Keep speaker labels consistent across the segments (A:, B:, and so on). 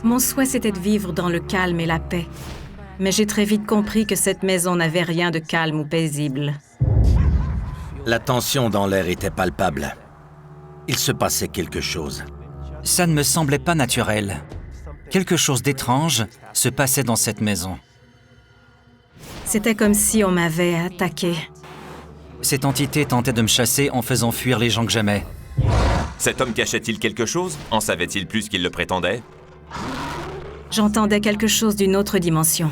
A: Mon souhait, c'était de vivre dans le calme et la paix. Mais j'ai très vite compris que cette maison n'avait rien de calme ou paisible.
B: La tension dans l'air était palpable. Il se passait quelque chose.
C: Ça ne me semblait pas naturel. Quelque chose d'étrange se passait dans cette maison.
A: C'était comme si on m'avait attaqué.
C: Cette entité tentait de me chasser en faisant fuir les gens que j'aimais.
D: Cet homme cachait-il quelque chose? En savait-il plus qu'il le prétendait?
A: J'entendais quelque chose d'une autre dimension.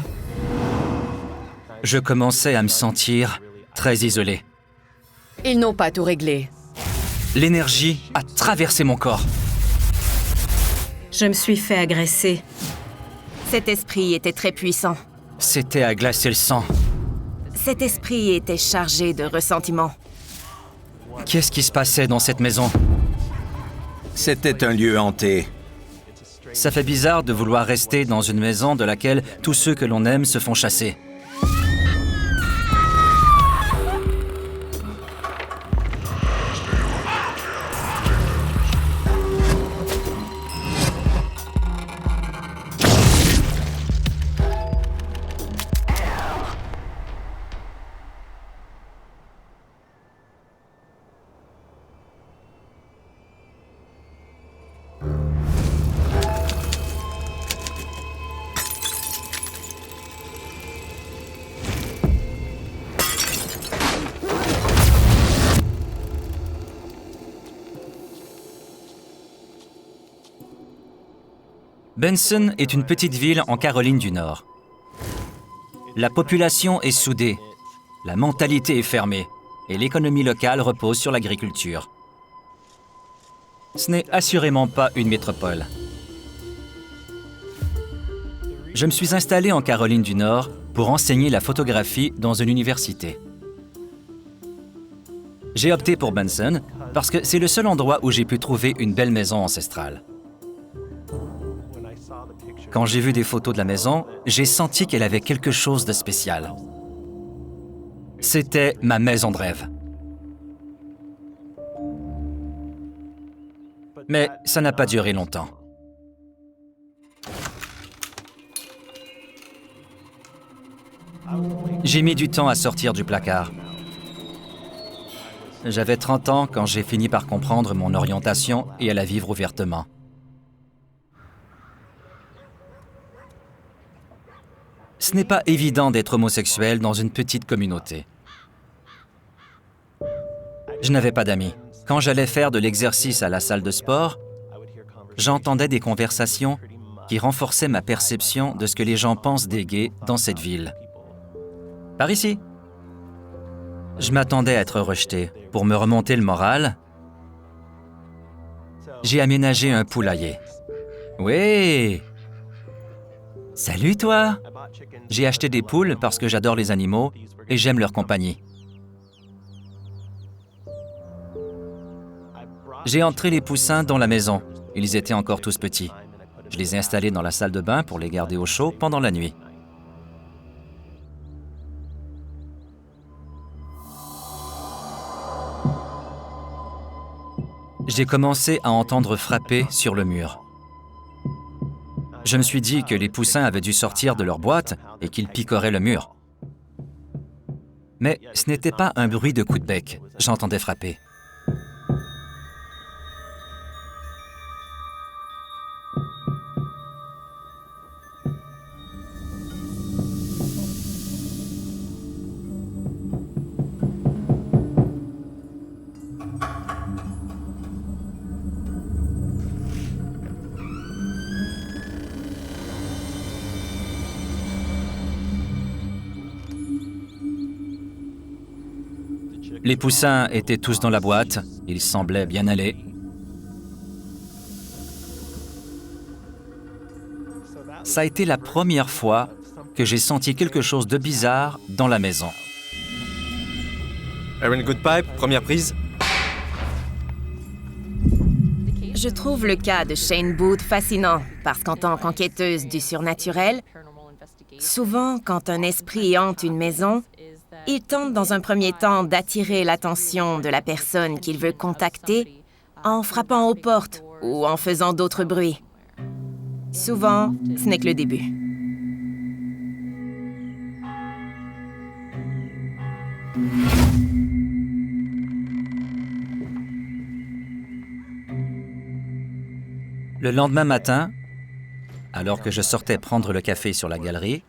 C: Je commençais à me sentir très isolé.
E: Ils n'ont pas tout réglé.
C: L'énergie a traversé mon corps.
A: Je me suis fait agresser.
F: Cet esprit était très puissant.
C: C'était à glacer le sang.
F: Cet esprit était chargé de ressentiment.
C: Qu'est-ce qui se passait dans cette maison?
B: C'était un lieu hanté.
C: Ça fait bizarre de vouloir rester dans une maison de laquelle tous ceux que l'on aime se font chasser. Benson est une petite ville en Caroline du Nord. La population est soudée, la mentalité est fermée et l'économie locale repose sur l'agriculture. Ce n'est assurément pas une métropole. Je me suis installé en Caroline du Nord pour enseigner la photographie dans une université. J'ai opté pour Benson parce que c'est le seul endroit où j'ai pu trouver une belle maison ancestrale. Quand j'ai vu des photos de la maison, j'ai senti qu'elle avait quelque chose de spécial. C'était ma maison de rêve. Mais ça n'a pas duré longtemps. J'ai mis du temps à sortir du placard. J'avais 30 ans quand j'ai fini par comprendre mon orientation et à la vivre ouvertement. Ce n'est pas évident d'être homosexuel dans une petite communauté. Je n'avais pas d'amis. Quand j'allais faire de l'exercice à la salle de sport, j'entendais des conversations qui renforçaient ma perception de ce que les gens pensent des gays dans cette ville. Par ici. Je m'attendais à être rejeté. Pour me remonter le moral, j'ai aménagé un poulailler. Oui! Salut toi! J'ai acheté des poules parce que j'adore les animaux et j'aime leur compagnie. J'ai entré les poussins dans la maison. Ils étaient encore tous petits. Je les ai installés dans la salle de bain pour les garder au chaud pendant la nuit. J'ai commencé à entendre frapper sur le mur. Je me suis dit que les poussins avaient dû sortir de leur boîte et qu'ils picoraient le mur. Mais ce n'était pas un bruit de coup de bec. J'entendais frapper. Les poussins étaient tous dans la boîte. Ils semblaient bien aller. Ça a été la première fois que j'ai senti quelque chose de bizarre dans la maison.
D: Aaron Goodpipe, première prise.
F: Je trouve le cas de Shane Booth fascinant parce qu'en tant qu'enquêteuse du surnaturel, souvent quand un esprit hante une maison, il tente dans un premier temps d'attirer l'attention de la personne qu'il veut contacter en frappant aux portes ou en faisant d'autres bruits. Souvent, ce n'est que le début.
C: Le lendemain matin, alors que je sortais prendre le café sur la galerie,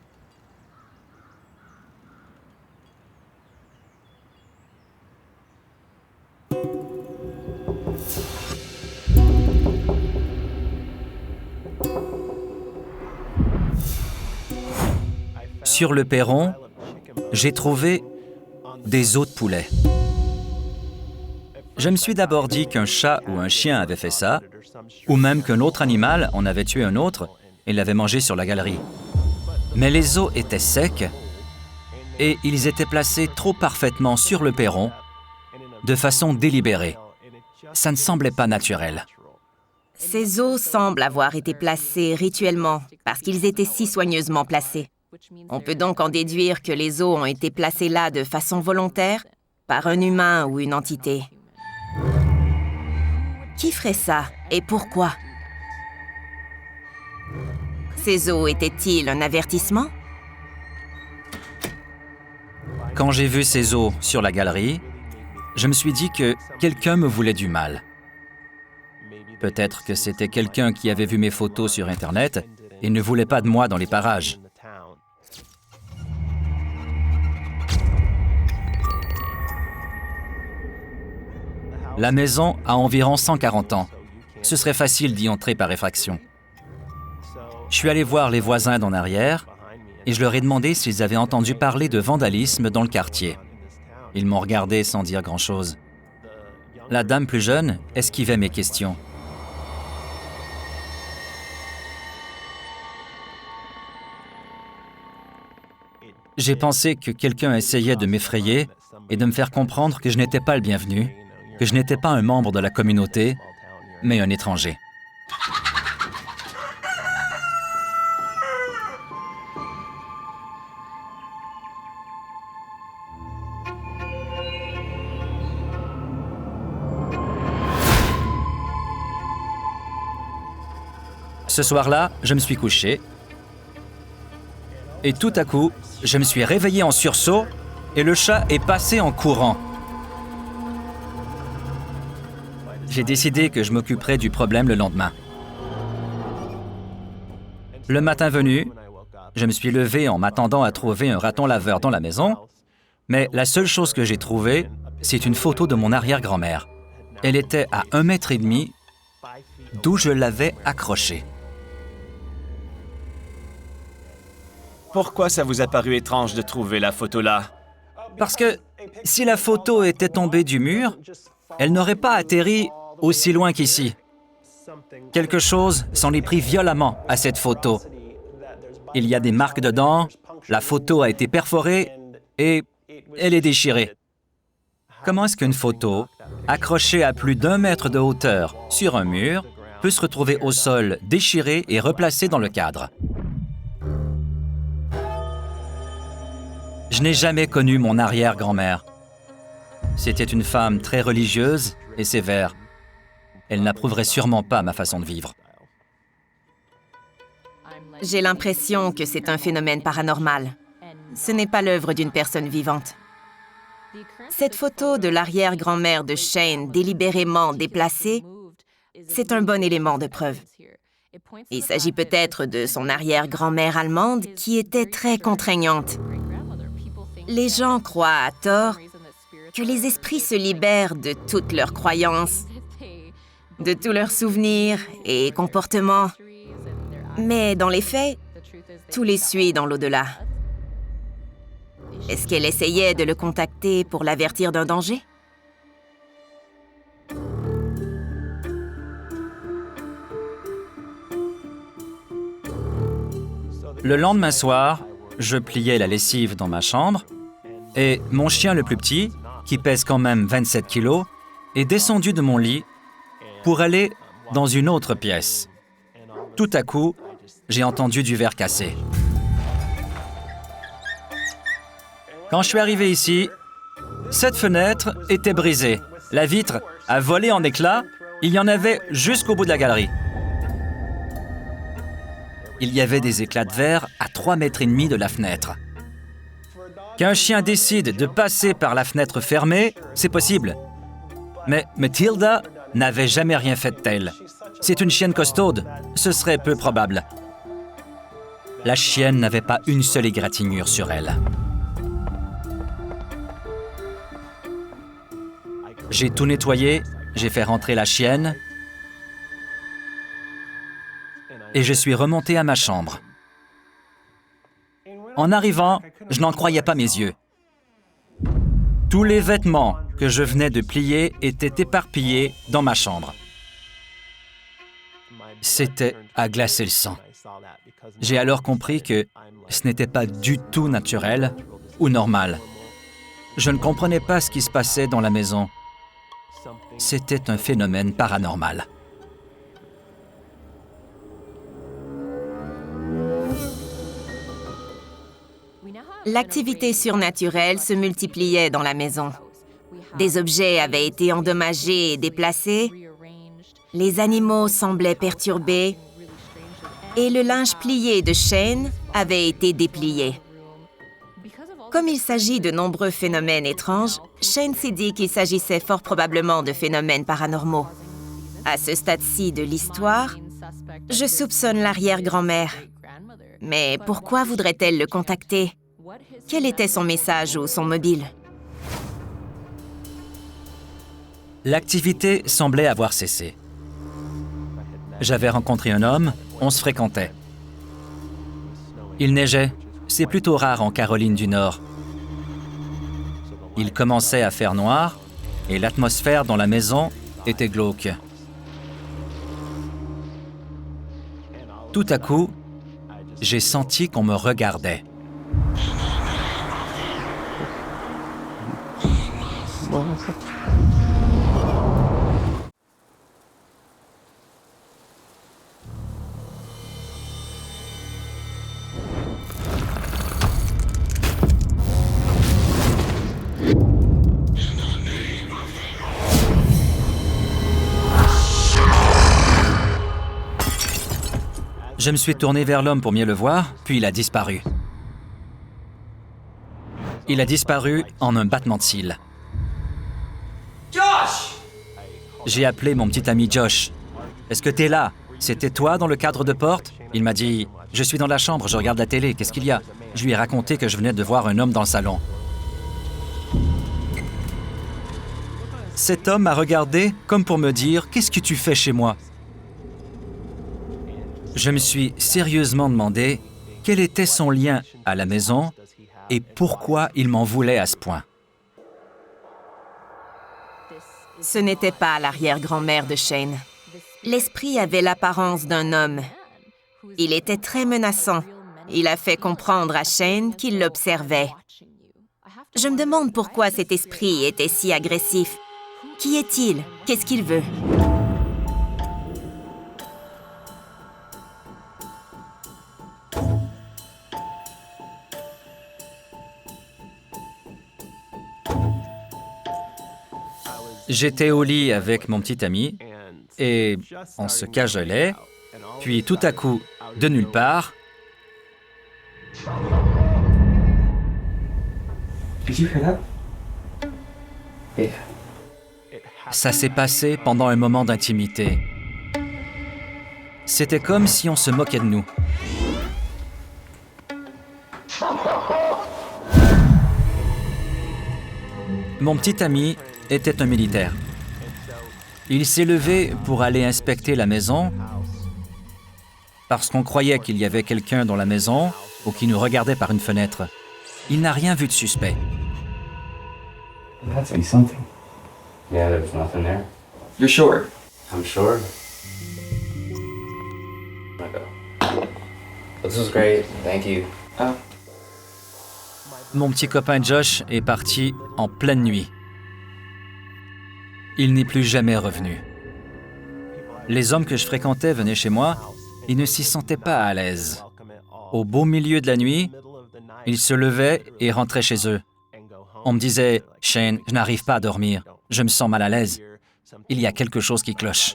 C: sur le perron, j'ai trouvé des os de poulet. Je me suis d'abord dit qu'un chat ou un chien avait fait ça, ou même qu'un autre animal en avait tué un autre et l'avait mangé sur la galerie. Mais les os étaient secs et ils étaient placés trop parfaitement sur le perron, de façon délibérée. Ça ne semblait pas naturel.
F: Ces os semblent avoir été placés rituellement parce qu'ils étaient si soigneusement placés. On peut donc en déduire que les os ont été placés là de façon volontaire par un humain ou une entité. Qui ferait ça et pourquoi? Ces os étaient-ils un avertissement?
C: Quand j'ai vu ces os sur la galerie, je me suis dit que quelqu'un me voulait du mal. Peut-être que c'était quelqu'un qui avait vu mes photos sur Internet et ne voulait pas de moi dans les parages. La maison a environ 140 ans. Ce serait facile d'y entrer par effraction. Je suis allé voir les voisins d'en arrière et je leur ai demandé s'ils avaient entendu parler de vandalisme dans le quartier. Ils m'ont regardé sans dire grand-chose. La dame plus jeune esquivait mes questions. J'ai pensé que quelqu'un essayait de m'effrayer et de me faire comprendre que je n'étais pas le bienvenu, que je n'étais pas un membre de la communauté, mais un étranger. Ce soir-là, je me suis couché et tout à coup, je me suis réveillé en sursaut et le chat est passé en courant. J'ai décidé que je m'occuperais du problème le lendemain. Le matin venu, je me suis levé en m'attendant à trouver un raton laveur dans la maison, mais la seule chose que j'ai trouvée, c'est une photo de mon arrière-grand-mère. Elle était à 1,5 mètre d'où je l'avais accrochée.
G: Pourquoi ça vous a paru étrange de trouver la photo là?
C: Parce que si la photo était tombée du mur, elle n'aurait pas atterri aussi loin qu'ici. Quelque chose s'en est pris violemment à cette photo. Il y a des marques dedans, la photo a été perforée et elle est déchirée. Comment est-ce qu'une photo, accrochée à plus d'1 mètre de hauteur sur un mur, peut se retrouver au sol déchirée et replacée dans le cadre? Je n'ai jamais connu mon arrière-grand-mère. C'était une femme très religieuse et sévère. Elle n'approuverait sûrement pas ma façon de vivre.
F: J'ai l'impression que c'est un phénomène paranormal. Ce n'est pas l'œuvre d'une personne vivante. Cette photo de l'arrière-grand-mère de Shane délibérément déplacée, c'est un bon élément de preuve. Il s'agit peut-être de son arrière-grand-mère allemande qui était très contraignante. Les gens croient à tort que les esprits se libèrent de toutes leurs croyances, de tous leurs souvenirs et comportements. Mais dans les faits, tout les suit dans l'au-delà. Est-ce qu'elle essayait de le contacter pour l'avertir d'un danger?
C: Le lendemain soir, je pliais la lessive dans ma chambre et mon chien le plus petit, qui pèse quand même 27 kilos, est descendu de mon lit pour aller dans une autre pièce. Tout à coup, j'ai entendu du verre cassé. Quand je suis arrivé ici, cette fenêtre était brisée. La vitre a volé en éclats. Il y en avait jusqu'au bout de la galerie. il y avait des éclats de verre à 3,5 mètres de la fenêtre. Qu'un chien décide de passer par la fenêtre fermée, c'est possible. Mais Matilda n'avait jamais rien fait de tel. C'est une chienne costaude, ce serait peu probable. La chienne n'avait pas une seule égratignure sur elle. J'ai tout nettoyé, j'ai fait rentrer la chienne et je suis remonté à ma chambre. En arrivant, je n'en croyais pas mes yeux. Tous les vêtements que je venais de plier étaient éparpillés dans ma chambre. C'était à glacer le sang. J'ai alors compris que ce n'était pas du tout naturel ou normal. Je ne comprenais pas ce qui se passait dans la maison. C'était un phénomène paranormal.
F: L'activité surnaturelle se multipliait dans la maison. Des objets avaient été endommagés et déplacés, les animaux semblaient perturbés et le linge plié de Shane avait été déplié. Comme il s'agit de nombreux phénomènes étranges, Shane s'est dit qu'il s'agissait fort probablement de phénomènes paranormaux. À ce stade-ci de l'histoire, je soupçonne l'arrière-grand-mère. Mais pourquoi voudrait-elle le contacter? Quel était son message ou son mobile?
C: L'activité semblait avoir cessé. J'avais rencontré un homme, on se fréquentait. Il neigeait, c'est plutôt rare en Caroline du Nord. Il commençait à faire noir et l'atmosphère dans la maison était glauque. Tout à coup, j'ai senti qu'on me regardait. Je me suis tourné vers l'homme pour mieux le voir, puis il a disparu. Il a disparu en un battement de cils. Josh! J'ai appelé mon petit ami Josh. « Est-ce que t'es là? C'était toi dans le cadre de porte? » Il m'a dit « Je suis dans la chambre, je regarde la télé, qu'est-ce qu'il y a? » Je lui ai raconté que je venais de voir un homme dans le salon. Cet homme m'a regardé comme pour me dire « Qu'est-ce que tu fais chez moi? » Je me suis sérieusement demandé quel était son lien à la maison et pourquoi il m'en voulait à ce point.
F: Ce n'était pas l'arrière-grand-mère de Shane. L'esprit avait l'apparence d'un homme. Il était très menaçant. Il a fait comprendre à Shane qu'il l'observait. Je me demande pourquoi cet esprit était si agressif. Qui est-il? Qu'est-ce qu'il veut?
C: J'étais au lit avec mon petit ami et on se cajolait, puis tout à coup, de nulle part, ça s'est passé pendant un moment d'intimité. C'était comme si on se moquait de nous. Mon petit ami était un militaire. Il s'est levé pour aller inspecter la maison parce qu'on croyait qu'il y avait quelqu'un dans la maison ou qui nous regardait par une fenêtre. Il n'a rien vu de suspect.
H: That's be something. Yeah, there's nothing there.
I: You're sure?
H: I'm sure. This was great. Thank you.
C: Mon petit copain Josh est parti en pleine nuit. Il n'est plus jamais revenu. Les hommes que je fréquentais venaient chez moi, ils ne s'y sentaient pas à l'aise. Au beau milieu de la nuit, ils se levaient et rentraient chez eux. On me disait « Shane, je n'arrive pas à dormir, je me sens mal à l'aise. Il y a quelque chose qui cloche. »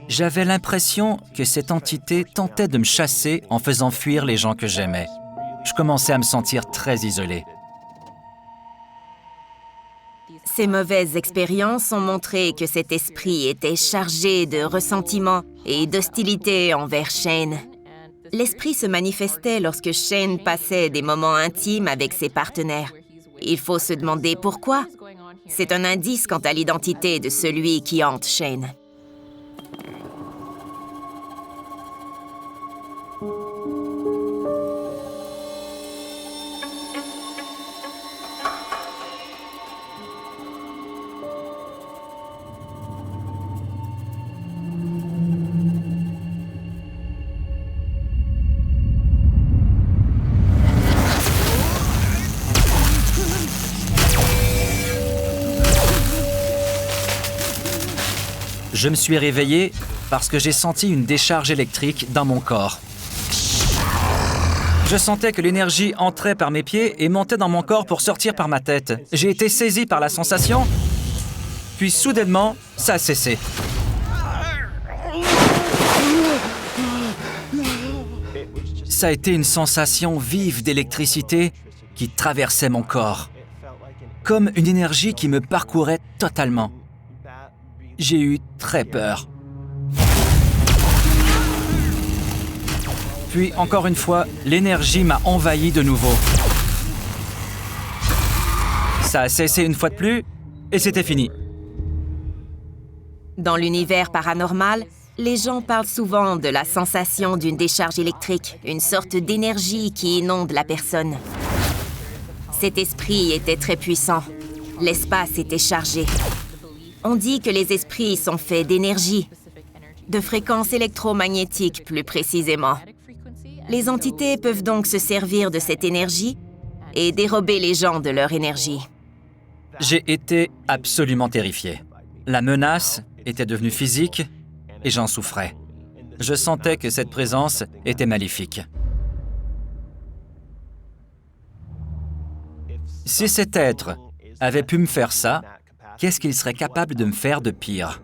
C: J'avais l'impression que cette entité tentait de me chasser en faisant fuir les gens que j'aimais. Je commençais à me sentir très isolé.
F: Ces mauvaises expériences ont montré que cet esprit était chargé de ressentiment et d'hostilité envers Shane. L'esprit se manifestait lorsque Shane passait des moments intimes avec ses partenaires. Il faut se demander pourquoi. C'est un indice quant à l'identité de celui qui hante Shane.
C: Je me suis réveillé parce que j'ai senti une décharge électrique dans mon corps. Je sentais que l'énergie entrait par mes pieds et montait dans mon corps pour sortir par ma tête. J'ai été saisi par la sensation, puis soudainement, ça a cessé. Ça a été une sensation vive d'électricité qui traversait mon corps, comme une énergie qui me parcourait totalement. J'ai eu très peur. Puis, encore une fois, l'énergie m'a envahi de nouveau. Ça a cessé une fois de plus, et c'était fini.
F: Dans l'univers paranormal, les gens parlent souvent de la sensation d'une décharge électrique, une sorte d'énergie qui inonde la personne. Cet esprit était très puissant. L'espace était chargé. On dit que les esprits sont faits d'énergie, de fréquences électromagnétiques plus précisément. Les entités peuvent donc se servir de cette énergie et dérober les gens de leur énergie.
C: J'ai été absolument terrifié. La menace était devenue physique et j'en souffrais. Je sentais que cette présence était maléfique. Si cet être avait pu me faire ça, qu'est-ce qu'il serait capable de me faire de pire?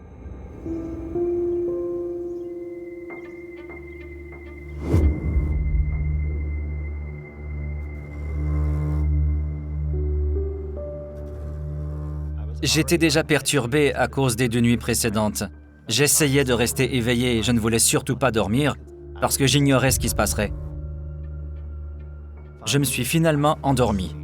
C: J'étais déjà perturbé à cause des 2 nuits précédentes. J'essayais de rester éveillé et je ne voulais surtout pas dormir parce que j'ignorais ce qui se passerait. Je me suis finalement endormi.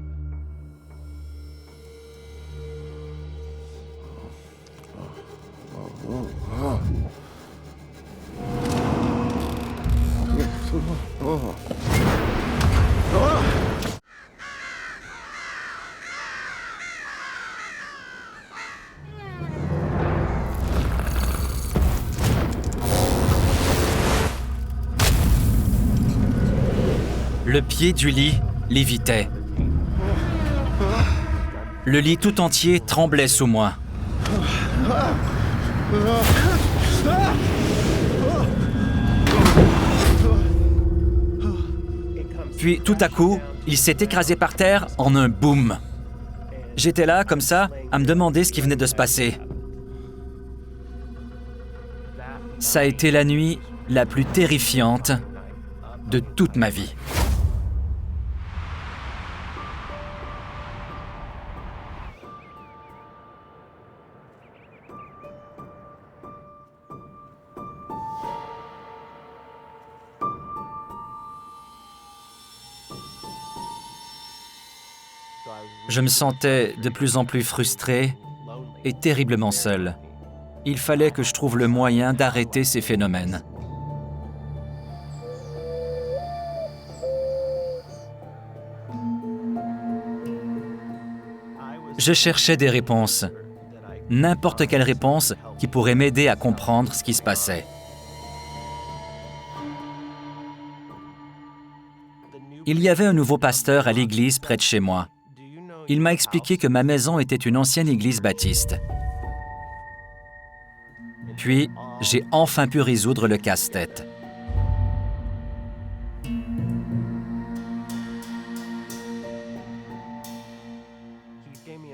C: Le pied du lit lévitait. Le lit tout entier tremblait sous moi. Puis, tout à coup, il s'est écrasé par terre en un boom. J'étais là, comme ça, à me demander ce qui venait de se passer. Ça a été la nuit la plus terrifiante de toute ma vie. Je me sentais de plus en plus frustré et terriblement seul. Il fallait que je trouve le moyen d'arrêter ces phénomènes. Je cherchais des réponses. N'importe quelle réponse qui pourrait m'aider à comprendre ce qui se passait. Il y avait un nouveau pasteur à l'église près de chez moi. Il m'a expliqué que ma maison était une ancienne église baptiste. Puis, j'ai enfin pu résoudre le casse-tête.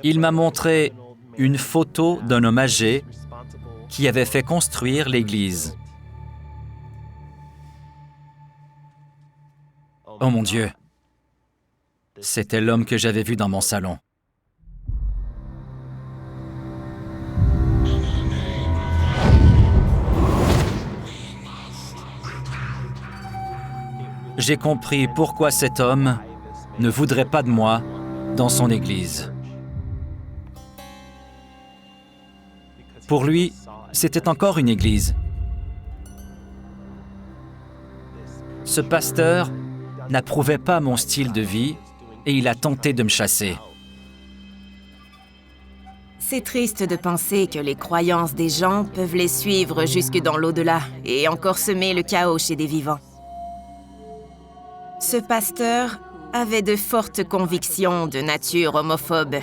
C: Il m'a montré une photo d'un homme âgé qui avait fait construire l'église. Oh mon Dieu! C'était l'homme que j'avais vu dans mon salon. J'ai compris pourquoi cet homme ne voudrait pas de moi dans son église. Pour lui, c'était encore une église. Ce pasteur n'approuvait pas mon style de vie et il a tenté de me chasser.
F: C'est triste de penser que les croyances des gens peuvent les suivre jusque dans l'au-delà et encore semer le chaos chez des vivants. Ce pasteur avait de fortes convictions de nature homophobe.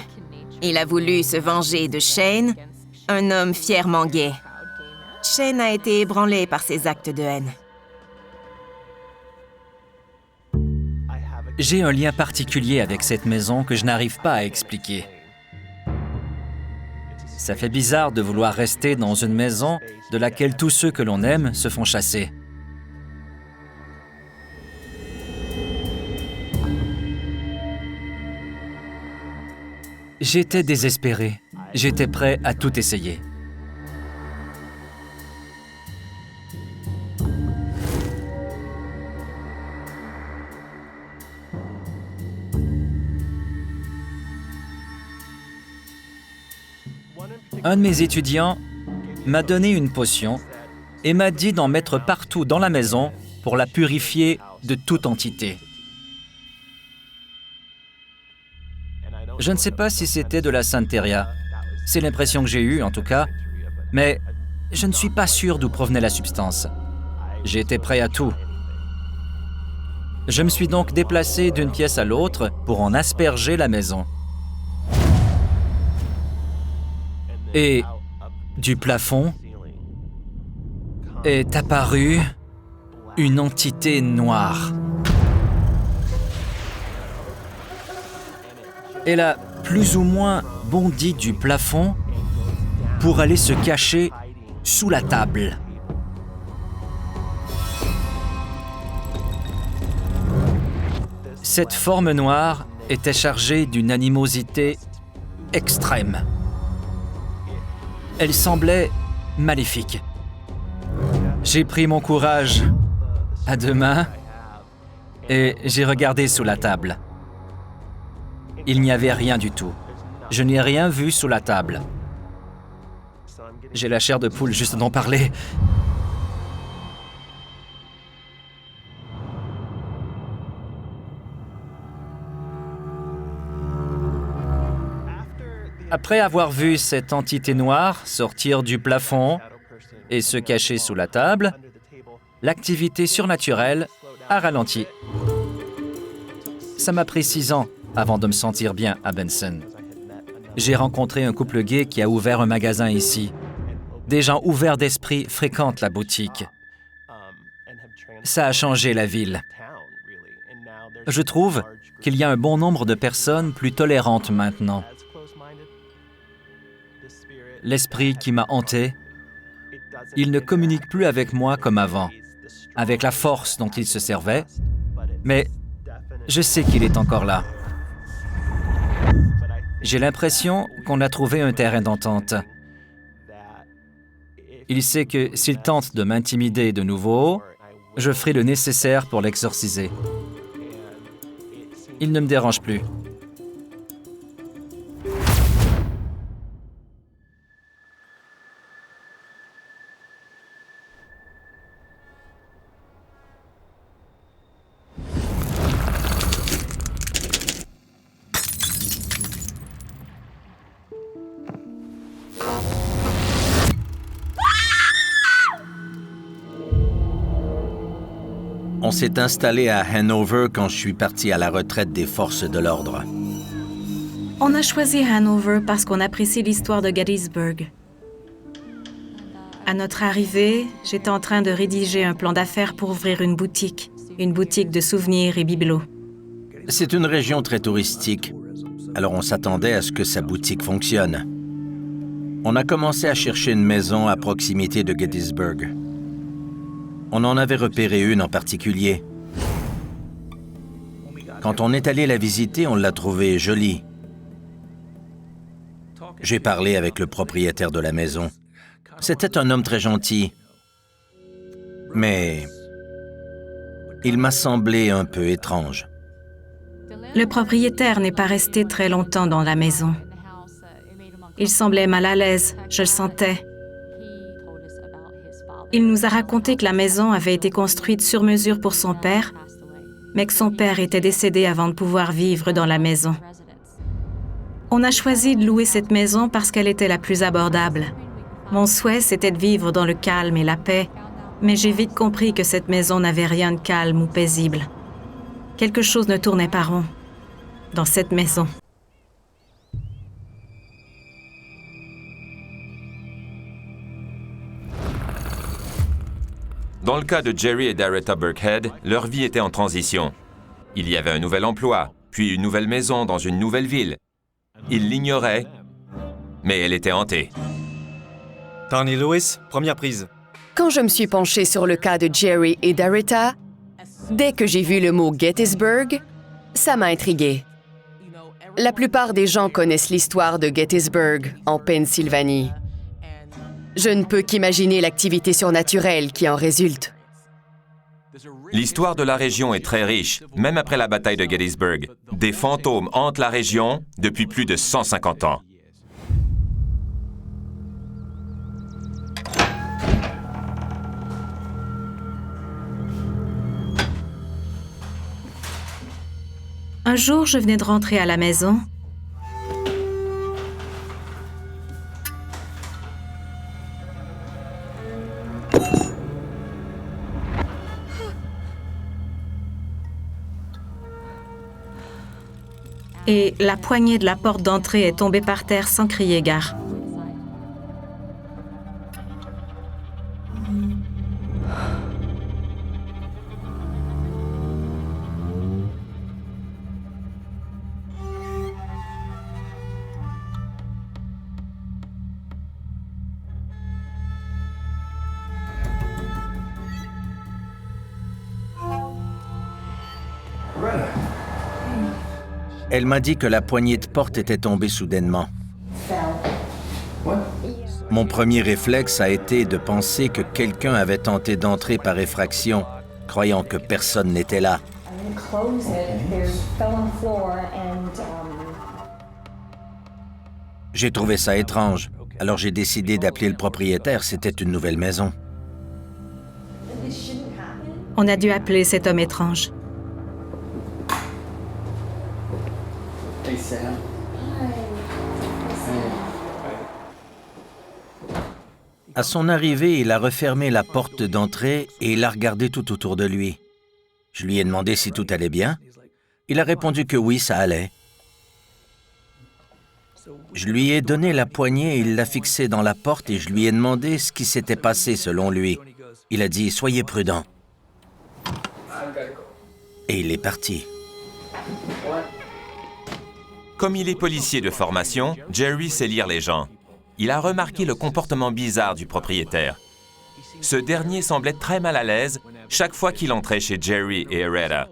F: Il a voulu se venger de Shane, un homme fièrement gay. Shane a été ébranlé par ses actes de haine.
C: J'ai un lien particulier avec cette maison que je n'arrive pas à expliquer. Ça fait bizarre de vouloir rester dans une maison de laquelle tous ceux que l'on aime se font chasser. J'étais désespéré. J'étais prêt à tout essayer. Un de mes étudiants m'a donné une potion et m'a dit d'en mettre partout dans la maison pour la purifier de toute entité. Je ne sais pas si c'était de la Santeria. C'est l'impression que j'ai eue, en tout cas, mais je ne suis pas sûr d'où provenait la substance. J'étais prêt à tout. Je me suis donc déplacé d'une pièce à l'autre pour en asperger la maison. Et du plafond est apparue une entité noire. Elle a plus ou moins bondi du plafond pour aller se cacher sous la table. Cette forme noire était chargée d'une animosité extrême. Elle semblait maléfique. J'ai pris mon courage à deux mains et j'ai regardé sous la table. Il n'y avait rien du tout. Je n'ai rien vu sous la table. J'ai la chair de poule juste d'en parler. Après avoir vu cette entité noire sortir du plafond et se cacher sous la table, l'activité surnaturelle a ralenti. Ça m'a pris 6 ans avant de me sentir bien à Benson. J'ai rencontré un couple gay qui a ouvert un magasin ici. Des gens ouverts d'esprit fréquentent la boutique. Ça a changé la ville. Je trouve qu'il y a un bon nombre de personnes plus tolérantes maintenant. L'esprit qui m'a hanté, il ne communique plus avec moi comme avant, avec la force dont il se servait, mais je sais qu'il est encore là. J'ai l'impression qu'on a trouvé un terrain d'entente. Il sait que s'il tente de m'intimider de nouveau, je ferai le nécessaire pour l'exorciser. Il ne me dérange plus.
B: On s'est installé à Hanover quand je suis parti à la retraite des forces de l'ordre.
A: On a choisi Hanover parce qu'on apprécie l'histoire de Gettysburg. À notre arrivée, j'étais en train de rédiger un plan d'affaires pour ouvrir une boutique de souvenirs et bibelots.
B: C'est une région très touristique, alors on s'attendait à ce que sa boutique fonctionne. On a commencé à chercher une maison à proximité de Gettysburg. On en avait repéré une en particulier. Quand on est allé la visiter, on l'a trouvée jolie. J'ai parlé avec le propriétaire de la maison. C'était un homme très gentil. Mais il m'a semblé un peu étrange.
A: Le propriétaire n'est pas resté très longtemps dans la maison. Il semblait mal à l'aise, je le sentais. Il nous a raconté que la maison avait été construite sur mesure pour son père, mais que son père était décédé avant de pouvoir vivre dans la maison. On a choisi de louer cette maison parce qu'elle était la plus abordable. Mon souhait, c'était de vivre dans le calme et la paix, mais j'ai vite compris que cette maison n'avait rien de calme ou paisible. Quelque chose ne tournait pas rond dans cette maison.
D: Dans le cas de Jerry et Darretta Burkhead, leur vie était en transition. Il y avait un nouvel emploi, puis une nouvelle maison dans une nouvelle ville. Ils l'ignoraient, mais elle était hantée.
I: Tony Lewis, première prise.
E: Quand je me suis penchée sur le cas de Jerry et Darretta, dès que j'ai vu le mot Gettysburg, ça m'a intriguée. La plupart des gens connaissent l'histoire de Gettysburg, en Pennsylvanie. Je ne peux qu'imaginer l'activité surnaturelle qui en résulte.
D: L'histoire de la région est très riche, même après la bataille de Gettysburg. Des fantômes hantent la région depuis plus de 150 ans.
A: Un jour, je venais de rentrer à la maison. Et la poignée de la porte d'entrée est tombée par terre sans crier gare.
B: Elle m'a dit que la poignée de porte était tombée soudainement. Mon premier réflexe a été de penser que quelqu'un avait tenté d'entrer par effraction, croyant que personne n'était là. J'ai trouvé ça étrange, alors j'ai décidé d'appeler le propriétaire, c'était une nouvelle maison.
A: On a dû appeler cet homme étrange.
B: À son arrivée, il a refermé la porte d'entrée et il a regardé tout autour de lui. Je lui ai demandé si tout allait bien. Il a répondu que oui, ça allait. Je lui ai donné la poignée et il l'a fixée dans la porte et je lui ai demandé ce qui s'était passé selon lui. Il a dit « Soyez prudent ». Et il est parti.
D: Comme il est policier de formation, Jerry sait lire les gens. Il a remarqué le comportement bizarre du propriétaire. Ce dernier semblait très mal à l'aise chaque fois qu'il entrait chez Jerry et Herrera.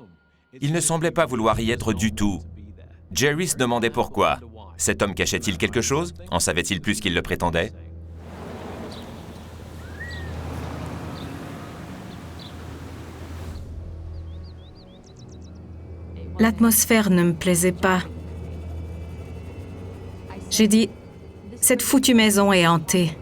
D: Il ne semblait pas vouloir y être du tout. Jerry se demandait pourquoi. Cet homme cachait-il quelque chose? En savait-il plus qu'il le prétendait?
A: L'atmosphère ne me plaisait pas. J'ai dit, cette foutue maison est hantée.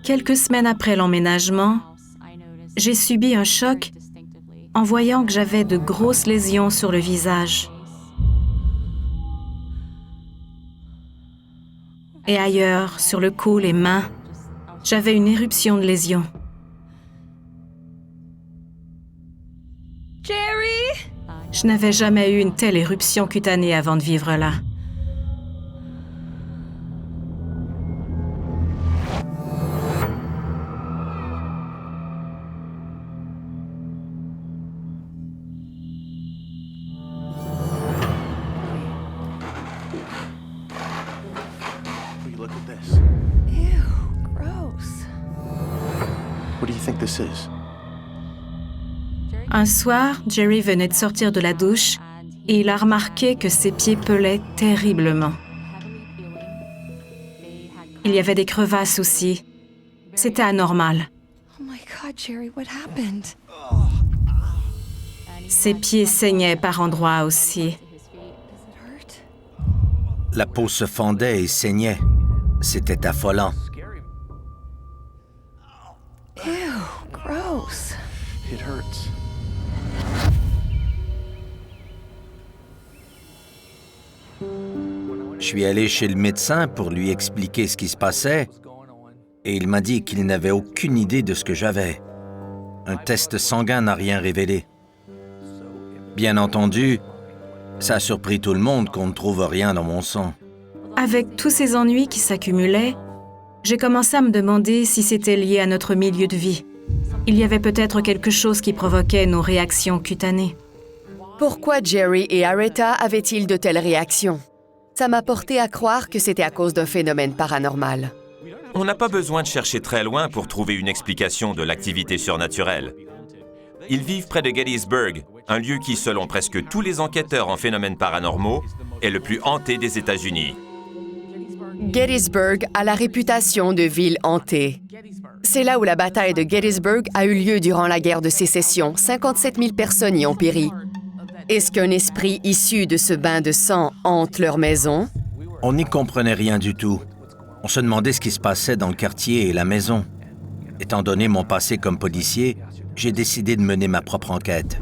A: Quelques semaines après l'emménagement, j'ai subi un choc en voyant que j'avais de grosses lésions sur le visage. Et ailleurs, sur le cou, les mains, j'avais une éruption de lésions.
F: Jerry!
A: Je n'avais jamais eu une telle éruption cutanée avant de vivre là.
J: think this is?
A: Un soir, Jerry venait de sortir de la douche et il a remarqué que ses pieds pelaient terriblement. Il y avait des crevasses aussi. C'était anormal.
K: Oh my God, Jerry, what happened?
A: Ses pieds saignaient par endroits aussi.
B: La peau se fendait et saignait. C'était affolant.
K: Ew, gross.
J: It hurts.
B: Je suis allé chez le médecin pour lui expliquer ce qui se passait et il m'a dit qu'il n'avait aucune idée de ce que j'avais. Un test sanguin n'a rien révélé. Bien entendu, ça a surpris tout le monde qu'on ne trouve rien dans mon sang.
A: Avec tous ces ennuis qui s'accumulaient, j'ai commencé à me demander si c'était lié à notre milieu de vie. Il y avait peut-être quelque chose qui provoquait nos réactions cutanées.
E: Pourquoi Jerry et Aretha avaient-ils de telles réactions? Ça m'a porté à croire que c'était à cause d'un phénomène paranormal.
D: On n'a pas besoin de chercher très loin pour trouver une explication de l'activité surnaturelle. Ils vivent près de Gettysburg, un lieu qui, selon presque tous les enquêteurs en phénomènes paranormaux, est le plus hanté des États-Unis.
E: Gettysburg a la réputation de ville hantée. C'est là où la bataille de Gettysburg a eu lieu durant la guerre de sécession. 57 000 personnes y ont péri. Est-ce qu'un esprit issu de ce bain de sang hante leur maison?
B: On n'y comprenait rien du tout. On se demandait ce qui se passait dans le quartier et la maison. Étant donné mon passé comme policier, j'ai décidé de mener ma propre enquête.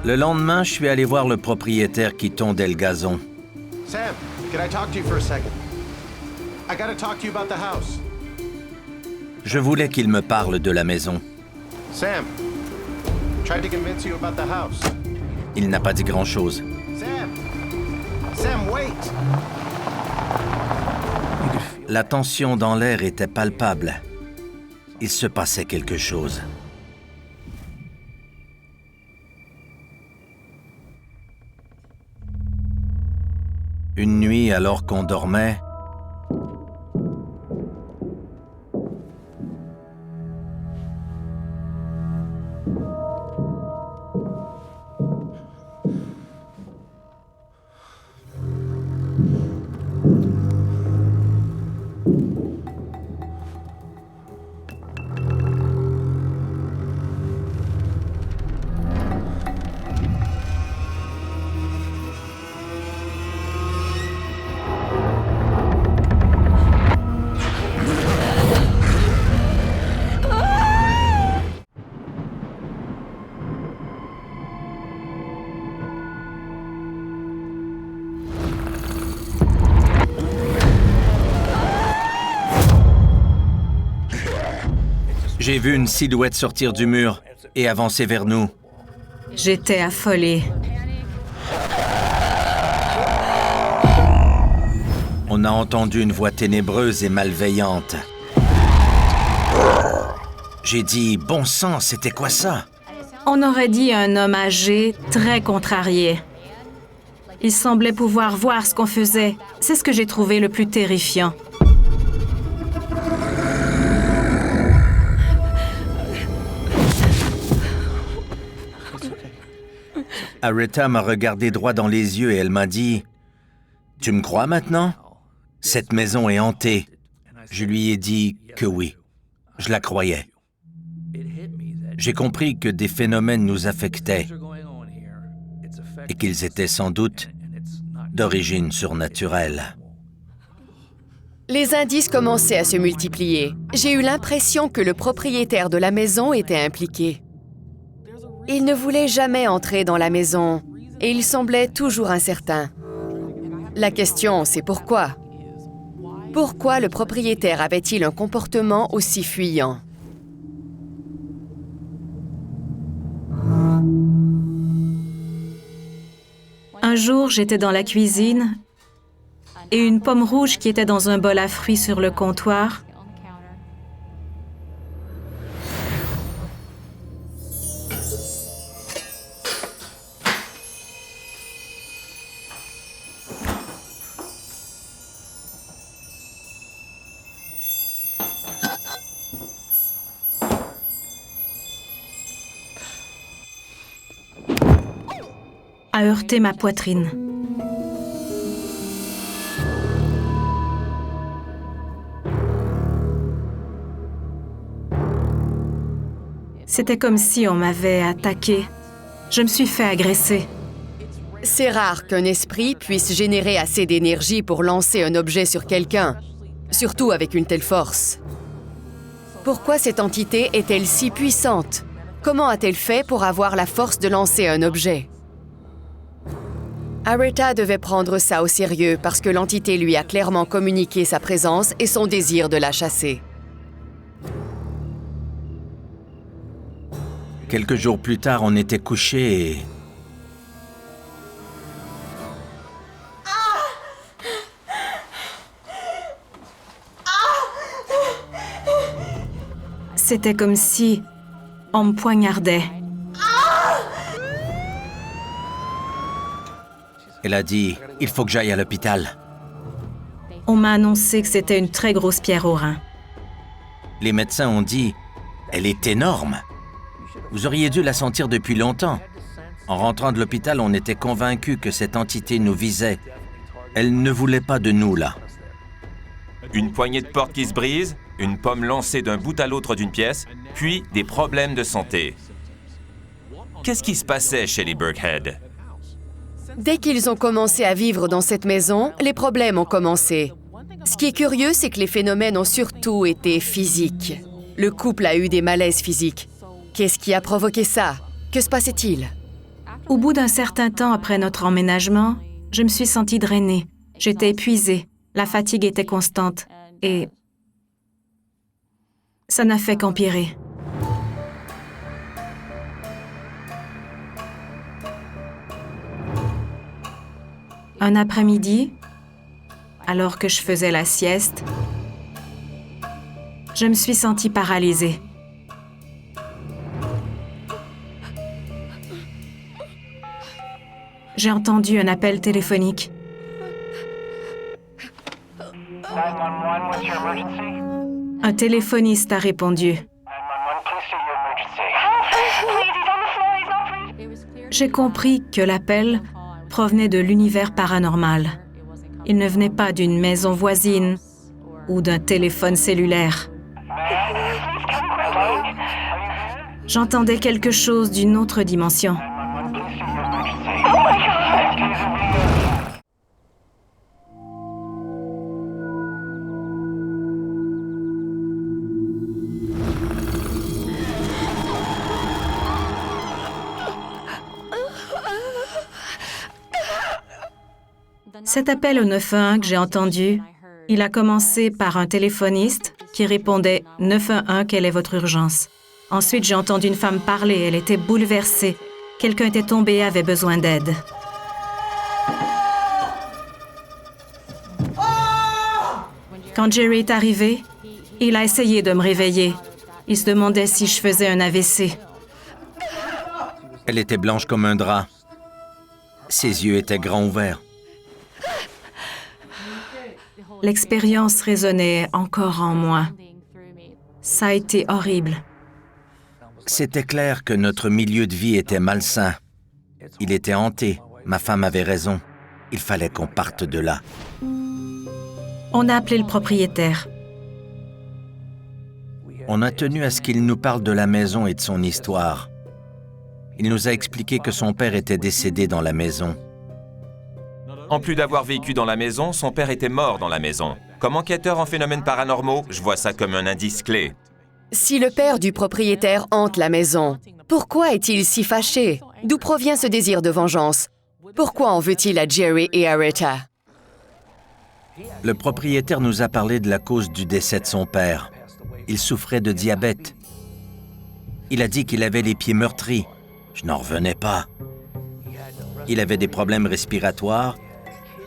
B: Le lendemain, je suis allé voir le propriétaire qui tondait le gazon.
J: Sam, can I talk to you for a second? I gotta talk to you about the house.
B: Je voulais qu'il me parle de la maison.
J: Sam, tried to convince you about the house.
B: Il n'a pas dit grand-chose.
J: Sam, wait!
B: La tension dans l'air était palpable. Il se passait quelque chose. Une nuit, alors qu'on dormait, j'ai vu une silhouette sortir du mur et avancer vers nous.
A: J'étais affolée.
B: On a entendu une voix ténébreuse et malveillante. J'ai dit, bon sang, c'était quoi ça?
A: On aurait dit un homme âgé, très contrarié. Il semblait pouvoir voir ce qu'on faisait. C'est ce que j'ai trouvé le plus terrifiant.
B: Aretha m'a regardé droit dans les yeux et elle m'a dit, « Tu me crois maintenant? Cette maison est hantée. » Je lui ai dit que oui, je la croyais. J'ai compris que des phénomènes nous affectaient et qu'ils étaient sans doute d'origine surnaturelle.
E: Les indices commençaient à se multiplier. J'ai eu l'impression que le propriétaire de la maison était impliqué. Il ne voulait jamais entrer dans la maison et il semblait toujours incertain. La question, c'est pourquoi? Pourquoi le propriétaire avait-il un comportement aussi fuyant?
A: Un jour, j'étais dans la cuisine et une pomme rouge qui était dans un bol à fruits sur le comptoir a heurté ma poitrine. C'était comme si on m'avait attaqué. Je me suis fait agresser.
E: C'est rare qu'un esprit puisse générer assez d'énergie pour lancer un objet sur quelqu'un, surtout avec une telle force. Pourquoi cette entité est-elle si puissante? Comment a-t-elle fait pour avoir la force de lancer un objet? Aretha devait prendre ça au sérieux parce que l'entité lui a clairement communiqué sa présence et son désir de la chasser.
B: Quelques jours plus tard, on était couchés et...
A: C'était comme si on me poignardait.
B: Elle a dit « Il faut que j'aille à l'hôpital.
A: On m'a annoncé que c'était une très grosse pierre au rein. »
B: Les médecins ont dit « Elle est énorme. Vous auriez dû la sentir depuis longtemps. » En rentrant de l'hôpital, on était convaincus que cette entité nous visait. Elle ne voulait pas de nous, là.
D: Une poignée de porte qui se brise, une pomme lancée d'un bout à l'autre d'une pièce, puis des problèmes de santé. Qu'est-ce qui se passait chez les Burkhead?
E: Dès qu'ils ont commencé à vivre dans cette maison, les problèmes ont commencé. Ce qui est curieux, c'est que les phénomènes ont surtout été physiques. Le couple a eu des malaises physiques. Qu'est-ce qui a provoqué ça? Que se passait-il?
A: Au bout d'un certain temps après notre emménagement, je me suis sentie drainée. J'étais épuisée, la fatigue était constante et ça n'a fait qu'empirer. Un après-midi, alors que je faisais la sieste, je me suis sentie paralysée. J'ai entendu un appel téléphonique. Un téléphoniste a répondu. J'ai compris que l'appel provenait de l'univers paranormal. Il ne venait pas d'une maison voisine ou d'un téléphone cellulaire. J'entendais quelque chose d'une autre dimension. Cet appel au 911 que j'ai entendu, il a commencé par un téléphoniste qui répondait « 911, quelle est votre urgence ?» Ensuite, j'ai entendu une femme parler, elle était bouleversée. Quelqu'un était tombé et avait besoin d'aide. Quand Jerry est arrivé, il a essayé de me réveiller. Il se demandait si je faisais un AVC.
B: Elle était blanche comme un drap. Ses yeux étaient grands ouverts.
A: L'expérience résonnait encore en moi. Ça a été horrible.
B: C'était clair que notre milieu de vie était malsain. Il était hanté. Ma femme avait raison. Il fallait qu'on parte de là.
A: On a appelé le propriétaire.
B: On a tenu à ce qu'il nous parle de la maison et de son histoire. Il nous a expliqué que son père était décédé dans la maison.
D: En plus d'avoir vécu dans la maison, son père était mort dans la maison. Comme enquêteur en phénomènes paranormaux, je vois ça comme un indice clé.
E: Si le père du propriétaire hante la maison, pourquoi est-il si fâché? D'où provient ce désir de vengeance? Pourquoi en veut-il à Jerry et Aretha?
B: Le propriétaire nous a parlé de la cause du décès de son père. Il souffrait de diabète. Il a dit qu'il avait les pieds meurtris. Je n'en revenais pas. Il avait des problèmes respiratoires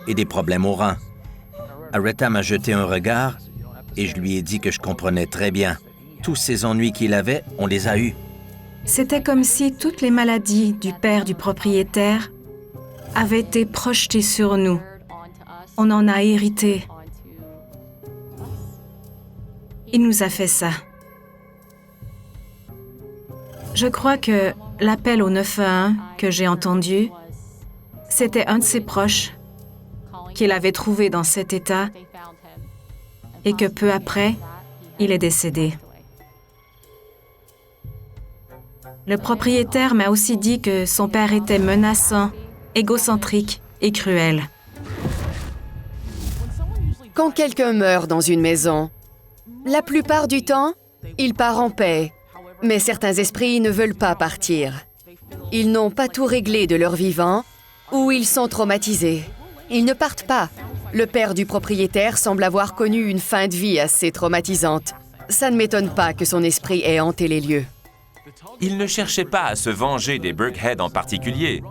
B: et des problèmes aux reins. Aretha m'a jeté un regard et je lui ai dit que je comprenais très bien. Tous ces ennuis qu'il avait, on les a eus.
A: C'était comme si toutes les maladies du père du propriétaire avaient été projetées sur nous. On en a hérité. Il nous a fait ça. Je crois que l'appel au 911 que j'ai entendu C'était un de ses proches qui l'avait trouvé dans cet état et que peu après, il est décédé. Le propriétaire m'a aussi dit que son père était menaçant, égocentrique et cruel.
E: Quand quelqu'un meurt dans une maison, la plupart du temps, il part en paix. Mais certains esprits ne veulent pas partir. Ils n'ont pas tout réglé de leur vivant ou ils sont traumatisés. Ils ne partent pas. Le père du propriétaire semble avoir connu une fin de vie assez traumatisante. Ça ne m'étonne pas que son esprit ait hanté les lieux.
D: Il ne cherchait pas à se venger des Burkhead en particulier,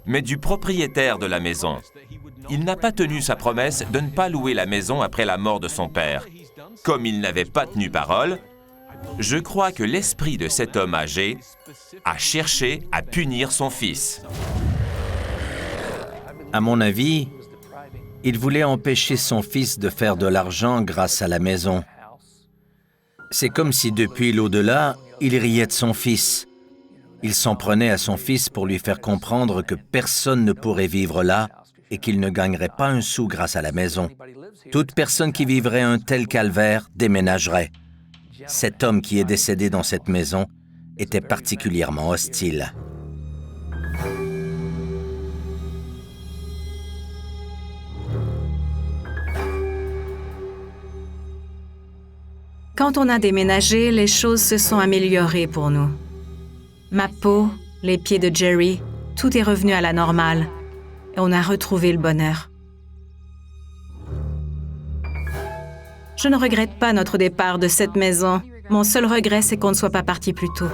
D: mais du propriétaire de la maison. Il n'a pas tenu sa promesse de ne pas louer la maison après la mort de son père. Comme il n'avait pas tenu parole, je crois que l'esprit de cet homme âgé a cherché à punir son fils.
B: À mon avis, il voulait empêcher son fils de faire de l'argent grâce à la maison. C'est comme si depuis l'au-delà, il riait de son fils. Il s'en prenait à son fils pour lui faire comprendre que personne ne pourrait vivre là et qu'il ne gagnerait pas un sou grâce à la maison. Toute personne qui vivrait un tel calvaire déménagerait. Cet homme qui est décédé dans cette maison était particulièrement hostile.
A: Quand on a déménagé, les choses se sont améliorées pour nous. Ma peau, les pieds de Jerry, tout est revenu à la normale et on a retrouvé le bonheur. Je ne regrette pas notre départ de cette maison. Mon seul regret, c'est qu'on ne soit pas parti plus tôt.